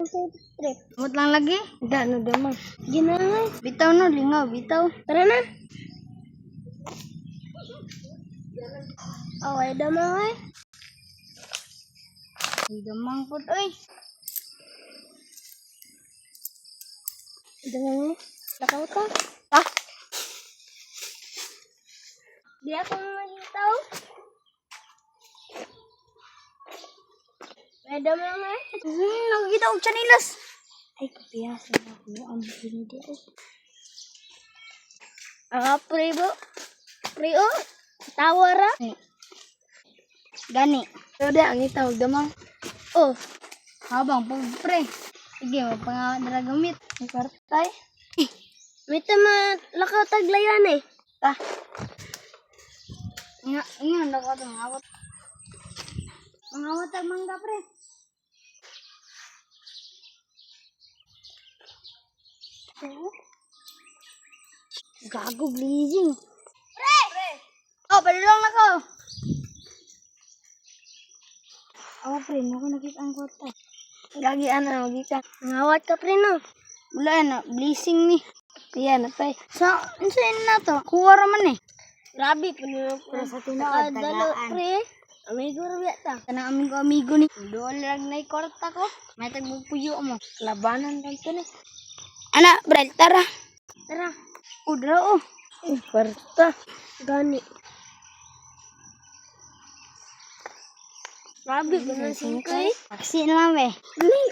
Trip. Amot lang lagi. Da na damang. Ginangay. Bitaw no, lingaw, bitaw. Tara na. Away damang ay. Ay, damang po, oy. Damang. Lakaw ka. Ah, Di ako makitaw. May damang ay. nakikita ko chanilas. Ay, kapiyasa na ako. Ang hindi ay. Prebo. Preo. Tawara. Gani. Pero di, ang itawag damang. Oh, habang po, pre. Sige, magpangawa na gamit. Ang kartay. May tama lakaw taglayan eh. Ta. Ingat ako ito, mangawat. Mangawat ang mangga, pre. Gago blazing. Pre! Oh, palulong na ko. Oh, pre, ako nakita ang kwarta. Gagi ana, magika. Ngawat ka, pre, no? Wala na, blessing ni. Kaya na, pre. Saan na to? Kuha raman eh. Grabe, puno Pero sa tinuod, tagaan. pre. Amigo rin yata. Kanang amigo ni. Doon lang na ikorta ko. May tagpuyo mo. Labanan lang ito ni. Ana, Brel, tara. Tara. Udra oh. Kwarta. Gani. Grabe, ganun singkay. Taksi na lang eh. Gani.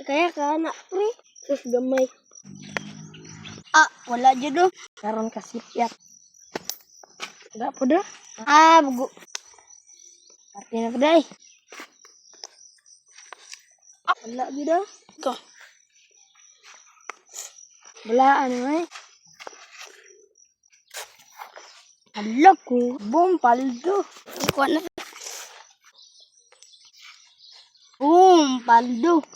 Kaya ka anak, pre. Sus, gamay. Ah, wala dyan oh. Karon kasipyat. Wala po da. Ah, bugo. Pati na po day. Wala po da. Ito. Wala, ano eh. Hala ko. Boom, paldo. Kuha na. Boom, paldo.